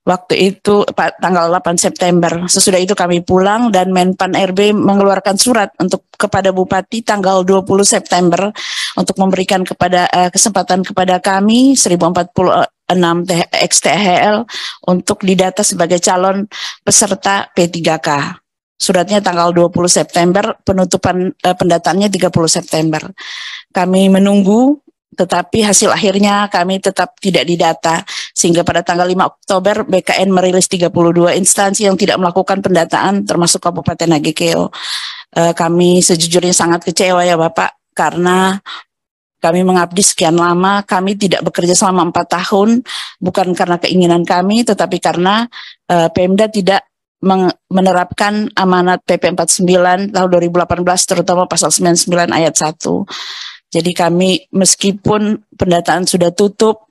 waktu itu tanggal 8 September. Sesudah itu kami pulang dan Menpan RB mengeluarkan surat kepada Bupati tanggal 20 September untuk memberikan kesempatan kepada kami 1046 XTHL untuk didata sebagai calon peserta P3K. Suratnya tanggal 20 September, penutupan pendataannya 30 September. Kami menunggu, tetapi hasil akhirnya kami tetap tidak didata. Sehingga pada tanggal 5 Oktober, BKN merilis 32 instansi yang tidak melakukan pendataan, termasuk Kabupaten Nagekeo. Kami sejujurnya sangat kecewa ya Bapak, karena kami mengabdi sekian lama, kami tidak bekerja selama 4 tahun, bukan karena keinginan kami, tetapi karena Pemda tidak menerapkan amanat PP 49 tahun 2018 terutama pasal 99 ayat 1. Jadi kami meskipun pendataan sudah tutup,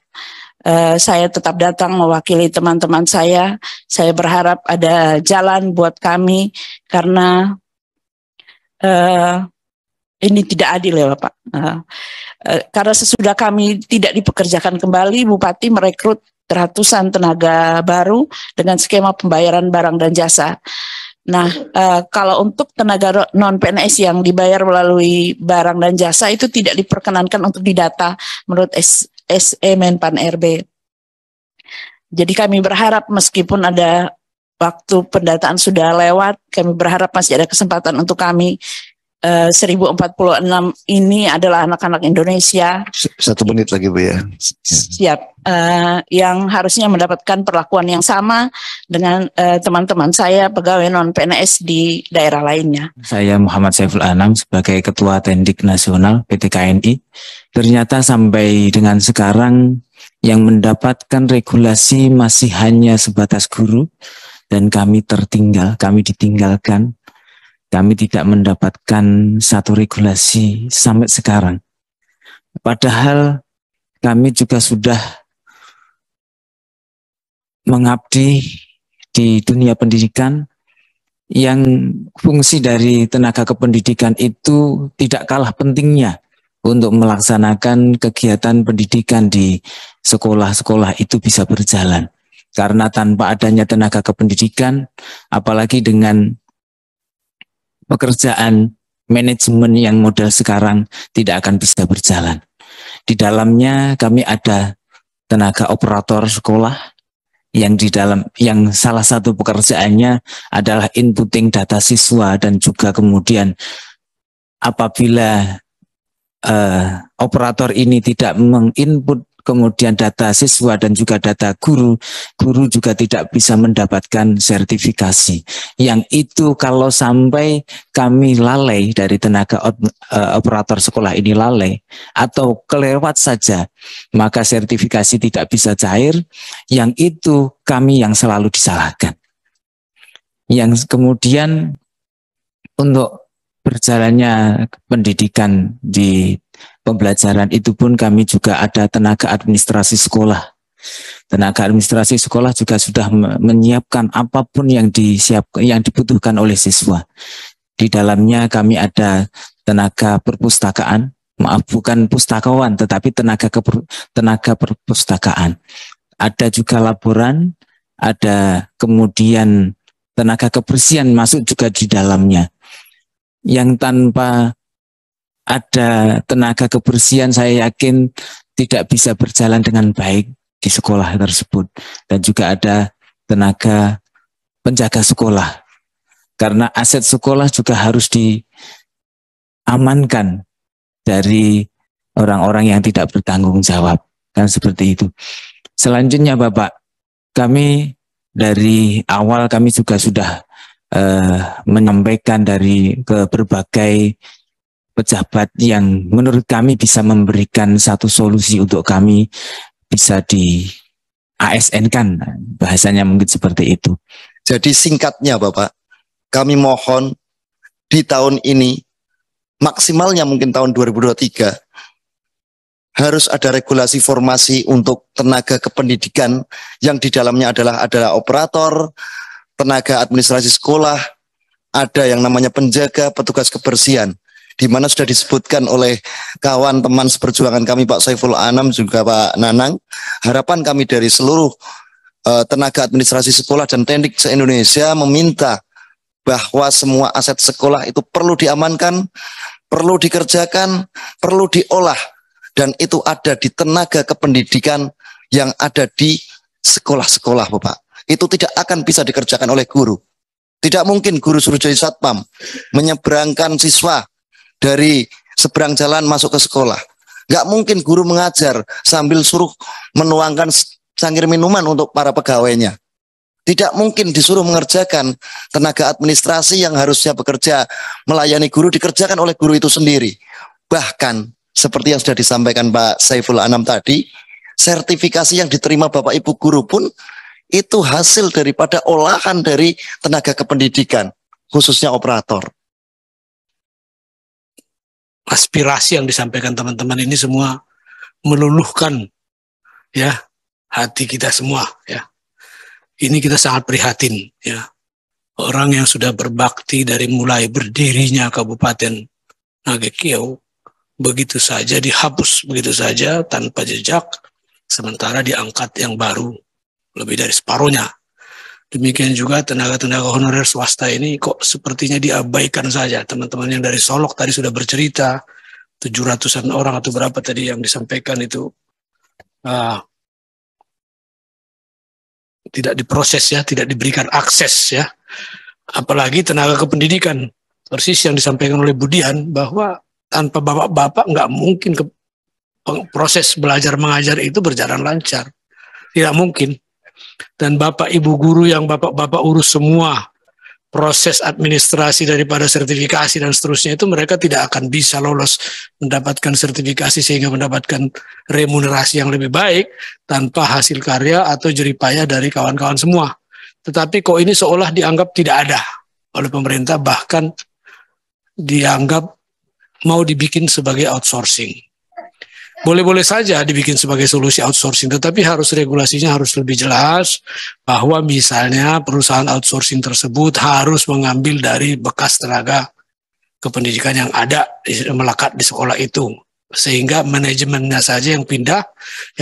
saya tetap datang mewakili teman-teman saya. Saya berharap ada jalan buat kami karena ini tidak adil ya Bapak. Karena sesudah kami tidak dipekerjakan kembali, Bupati merekrut ratusan tenaga baru dengan skema pembayaran barang dan jasa. Nah, kalau untuk tenaga non-PNS yang dibayar melalui barang dan jasa itu tidak diperkenankan untuk didata menurut SE Menpan RB. Jadi kami berharap meskipun ada waktu pendataan sudah lewat, kami berharap masih ada kesempatan untuk kami 1046 ini adalah anak-anak Indonesia. 1 menit lagi Bu ya. Siap, yang harusnya mendapatkan perlakuan yang sama dengan teman-teman saya pegawai non-PNS di daerah lainnya. Saya Muhammad Saiful Anam sebagai Ketua Tendik Nasional PT KNI. Ternyata sampai dengan sekarang yang mendapatkan regulasi masih hanya sebatas guru dan kami tertinggal, kami ditinggalkan. Kami tidak mendapatkan satu regulasi sampai sekarang. Padahal kami juga sudah mengabdi di dunia pendidikan yang fungsi dari tenaga kependidikan itu tidak kalah pentingnya untuk melaksanakan kegiatan pendidikan di sekolah-sekolah itu bisa berjalan. Karena tanpa adanya tenaga kependidikan, apalagi dengan pekerjaan manajemen yang model sekarang tidak akan bisa berjalan. Di dalamnya kami ada tenaga operator sekolah yang salah satu pekerjaannya adalah inputting data siswa dan juga kemudian apabila operator ini tidak menginput kemudian data siswa dan juga data guru, guru juga tidak bisa mendapatkan sertifikasi. Yang itu kalau sampai kami lalai dari tenaga operator sekolah ini lalai atau kelewat saja, maka sertifikasi tidak bisa cair. Yang itu kami yang selalu disalahkan. Yang kemudian untuk berjalannya pendidikan di pembelajaran itu pun kami juga ada tenaga administrasi sekolah. Tenaga administrasi sekolah juga sudah menyiapkan apapun yang dibutuhkan oleh siswa. Di dalamnya kami ada tenaga perpustakaan, maaf bukan pustakawan tetapi tenaga perpustakaan. Ada juga laboran, ada kemudian tenaga kebersihan masuk juga di dalamnya. Yang tanpa ada tenaga kebersihan saya yakin tidak bisa berjalan dengan baik di sekolah tersebut. Dan juga ada tenaga penjaga sekolah. Karena aset sekolah juga harus diamankan dari orang-orang yang tidak bertanggung jawab. Kan seperti itu. Selanjutnya Bapak, kami dari awal kami juga sudah menyampaikan ke berbagai pejabat yang menurut kami bisa memberikan satu solusi untuk kami bisa di ASN-kan, bahasanya mungkin seperti itu. Jadi singkatnya Bapak, kami mohon di tahun ini, maksimalnya mungkin tahun 2023, harus ada regulasi formasi untuk tenaga kependidikan yang di dalamnya adalah operator, tenaga administrasi sekolah, ada yang namanya penjaga, petugas kebersihan, di mana sudah disebutkan oleh kawan teman seperjuangan kami Pak Saiful Anam juga Pak Nanang. Harapan kami dari seluruh tenaga administrasi sekolah dan teknik se-Indonesia meminta bahwa semua aset sekolah itu perlu diamankan, perlu dikerjakan, perlu diolah, dan itu ada di tenaga kependidikan yang ada di sekolah-sekolah, Bapak. Itu tidak akan bisa dikerjakan oleh guru. Tidak mungkin guru suruh jadi satpam menyeberangkan siswa dari seberang jalan masuk ke sekolah. Nggak mungkin guru mengajar sambil suruh menuangkan cangkir minuman untuk para pegawainya. Tidak mungkin disuruh mengerjakan tenaga administrasi yang harusnya bekerja melayani guru dikerjakan oleh guru itu sendiri. Bahkan seperti yang sudah disampaikan Pak Saiful Anam tadi, sertifikasi yang diterima Bapak Ibu guru pun itu hasil daripada olahan dari tenaga kependidikan, khususnya operator. Aspirasi yang disampaikan teman-teman ini semua meluluhkan ya hati kita semua ya. Ini kita sangat prihatin ya. Orang yang sudah berbakti dari mulai berdirinya Kabupaten Nagekeo begitu saja dihapus begitu saja tanpa jejak, sementara diangkat yang baru lebih dari separuhnya. Demikian juga tenaga-tenaga honorer swasta ini kok sepertinya diabaikan saja. Teman-teman yang dari Solok tadi sudah bercerita, 700-an orang atau berapa tadi yang disampaikan itu tidak diproses ya, tidak diberikan akses ya. Apalagi tenaga kependidikan, persis yang disampaikan oleh Budian bahwa tanpa bapak-bapak nggak mungkin proses belajar mengajar itu berjalan lancar, tidak mungkin. Dan bapak ibu guru yang bapak-bapak urus semua proses administrasi daripada sertifikasi dan seterusnya itu, mereka tidak akan bisa lolos mendapatkan sertifikasi sehingga mendapatkan remunerasi yang lebih baik tanpa hasil karya atau jeripaya dari kawan-kawan semua. Tetapi kok ini seolah dianggap tidak ada oleh pemerintah, bahkan dianggap mau dibikin sebagai outsourcing. Boleh-boleh saja dibikin sebagai solusi outsourcing, tetapi harus regulasinya harus lebih jelas bahwa misalnya perusahaan outsourcing tersebut harus mengambil dari bekas tenaga kependidikan yang ada melekat di sekolah itu, sehingga manajemennya saja yang pindah,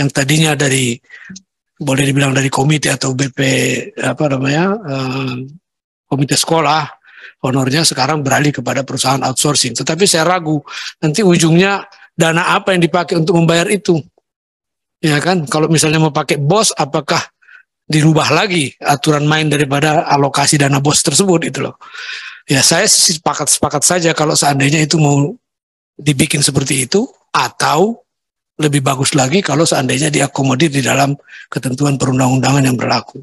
yang tadinya dari boleh dibilang dari komite atau BP komite sekolah honornya sekarang beralih kepada perusahaan outsourcing. Tetapi saya ragu nanti ujungnya dana apa yang dipakai untuk membayar itu, ya kan? Kalau misalnya mau pakai BOS, apakah dirubah lagi aturan main daripada alokasi dana BOS tersebut itu loh? Ya saya sepakat saja kalau seandainya itu mau dibikin seperti itu, atau lebih bagus lagi kalau seandainya diakomodir di dalam ketentuan perundang-undangan yang berlaku.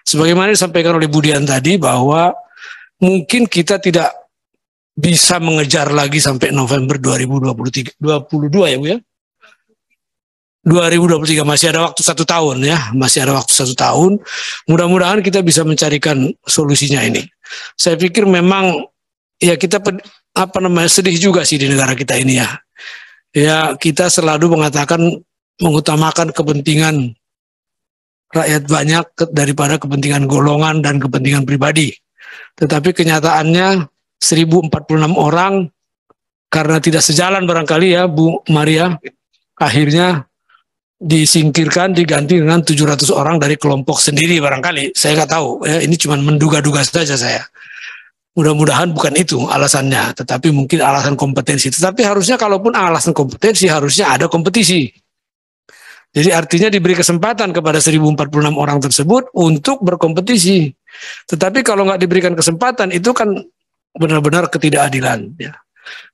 Sebagaimana disampaikan oleh Budian tadi bahwa mungkin kita tidak bisa mengejar lagi sampai November 2022 ya Bu ya. 2023 masih ada waktu 1 tahun ya, masih ada waktu 1 tahun. Mudah-mudahan kita bisa mencarikan solusinya ini. Saya pikir memang ya kita sedih juga sih di negara kita ini ya. Ya kita selalu mengutamakan kepentingan rakyat banyak daripada kepentingan golongan dan kepentingan pribadi. Tetapi kenyataannya 1046 orang karena tidak sejalan barangkali ya Bu Maria, akhirnya disingkirkan diganti dengan 700 orang dari kelompok sendiri barangkali. Saya nggak tahu ya, ini cuma menduga-duga saja saya. Mudah-mudahan bukan itu alasannya, tetapi mungkin alasan kompetensi. Tetapi harusnya kalaupun alasan kompetensi harusnya ada kompetisi. Jadi artinya diberi kesempatan kepada 1046 orang tersebut untuk berkompetisi. Tetapi kalau nggak diberikan kesempatan itu kan benar-benar ketidakadilan. Ya.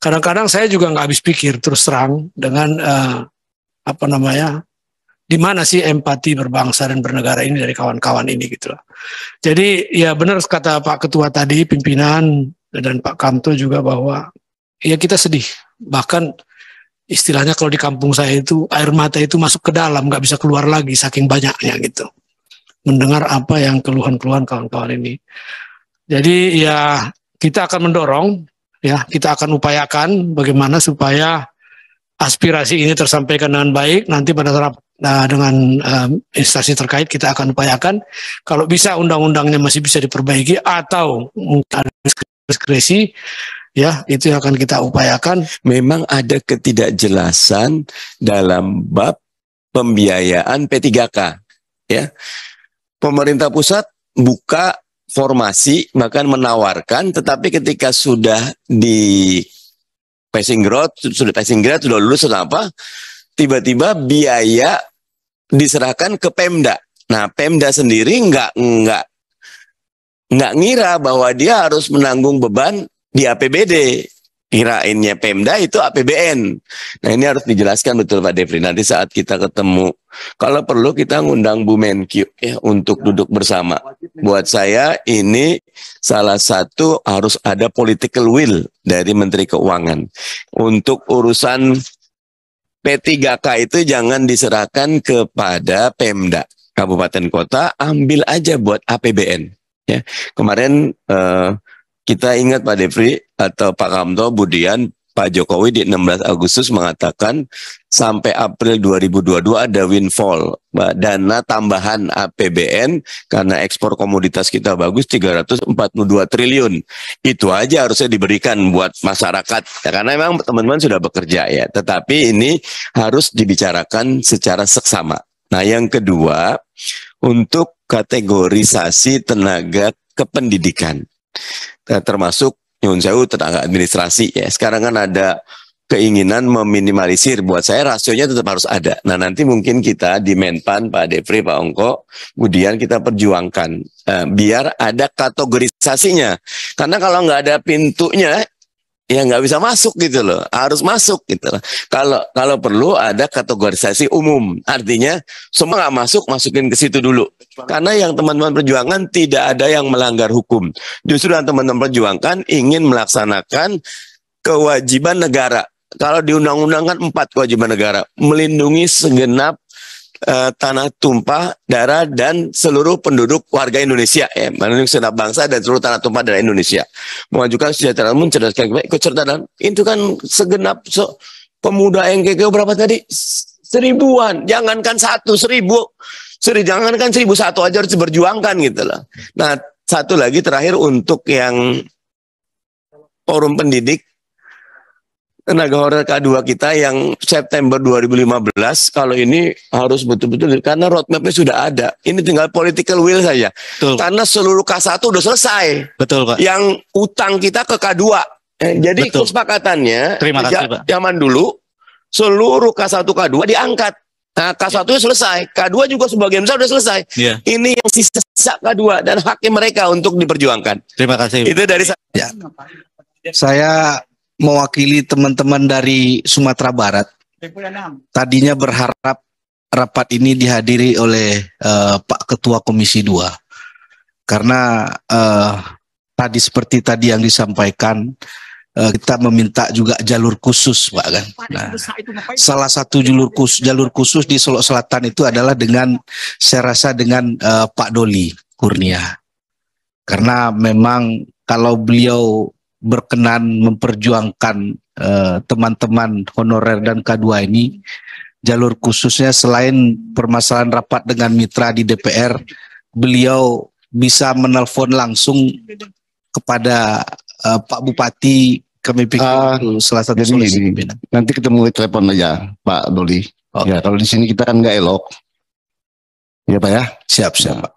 Kadang-kadang saya juga nggak habis pikir terus terang dengan di mana sih empati berbangsa dan bernegara ini dari kawan-kawan ini gitu loh. Jadi ya benar kata Pak Ketua tadi, pimpinan dan Pak Kamto juga bahwa ya kita sedih. Bahkan istilahnya kalau di kampung saya itu air mata itu masuk ke dalam, nggak bisa keluar lagi saking banyaknya gitu. Mendengar apa yang keluhan-keluhan kawan-kawan ini. Jadi ya kita akan mendorong, ya kita akan upayakan bagaimana supaya aspirasi ini tersampaikan dengan baik. Nanti pada saat dengan instansi terkait kita akan upayakan. Kalau bisa undang-undangnya masih bisa diperbaiki atau mungkin ada diskresi, ya itu yang akan kita upayakan. Memang ada ketidakjelasan dalam bab pembiayaan P3K, ya. pemerintah pusat buka formasi, bahkan menawarkan, tetapi ketika sudah di passing grade, sudah lulus, sudah apa, tiba-tiba biaya diserahkan ke Pemda. Nah, Pemda sendiri nggak ngira bahwa dia harus menanggung beban di APBD. Kirainnya Pemda itu APBN. Nah, ini harus dijelaskan betul Pak Devri. Nanti saat kita ketemu, kalau perlu kita ngundang Bu Menkyu ya untuk duduk bersama. Buat saya ini salah satu harus ada political will dari Menteri Keuangan. Untuk urusan P3K itu jangan diserahkan kepada Pemda. Kabupaten kota ambil aja buat APBN. Ya. Kemarin kita ingat Pak Devri atau Pak Kamto, Budian, Pak Jokowi di 16 Agustus mengatakan sampai April 2022 ada windfall, dana tambahan APBN karena ekspor komoditas kita bagus 342 triliun. Itu aja harusnya diberikan buat masyarakat. Ya, karena memang teman-teman sudah bekerja ya, tetapi ini harus dibicarakan secara seksama. Nah, yang kedua, untuk kategorisasi tenaga kependidikan. Termasuk nyun sewu tenaga administrasi ya. Sekarang kan ada keinginan meminimalisir. Buat saya rasionya tetap harus ada. Nah, nanti mungkin kita di Menpan, Pak Devri, Pak Ongko, kemudian kita perjuangkan biar ada kategorisasinya. Karena kalau nggak ada pintunya, ya nggak bisa masuk gitu loh. Harus masuk gitu loh. Kalau perlu ada kategorisasi umum. Artinya semua nggak masuk, masukin ke situ dulu. Karena yang teman-teman perjuangan tidak ada yang melanggar hukum. Justru yang teman-teman perjuangkan ingin melaksanakan kewajiban negara. Kalau di undang-undang kan 4 kewajiban negara. Melindungi segenap tanah tumpah darah dan seluruh penduduk warga Indonesia. Melindungi segenap bangsa dan seluruh tanah tumpah darah Indonesia. Mengajukan kesejahteraan, mencerdaskan, ikut serta. Itu kan segenap pemuda NKK berapa tadi? 1000-an. Jangankan 1.000. Jangankan 1.001 aja harus diperjuangkan gitu loh. Nah, satu lagi terakhir untuk yang forum pendidik tenaga honorer K2 kita yang September 2015, kalau ini harus betul-betul karena roadmapnya sudah ada. Ini tinggal political will saja. Betul. Karena seluruh K1 udah selesai. Betul, Pak. Yang utang kita ke K2. Jadi betul. Kesepakatannya terima kasih, Pak. Zaman dulu seluruh K1 K2 diangkat. Nah, K1 selesai, K2 juga sebagian besar sudah selesai. Yeah. Ini yang sisa K2 dan haknya mereka untuk diperjuangkan. Terima kasih. Itu dari saya. Ya. Saya mewakili teman-teman dari Sumatera Barat. Tadinya berharap rapat ini dihadiri oleh Pak Ketua Komisi 2. Karena tadi seperti tadi yang disampaikan, kita meminta juga jalur khusus, Pak kan. Nah, salah satu jalur khusus di Solok Selatan itu adalah saya rasa dengan Pak Doli Kurnia. Karena memang kalau beliau berkenan memperjuangkan teman-teman honorer dan K2 ini, jalur khususnya selain permasalahan rapat dengan mitra di DPR, beliau bisa menelpon langsung kepada Pak Bupati. Kami pikir salah satu solusi. Nanti ketemu telepon aja Pak Doli. Ya, kalau di sini kita kan nggak elok. Ya Pak ya. Siap, Pak.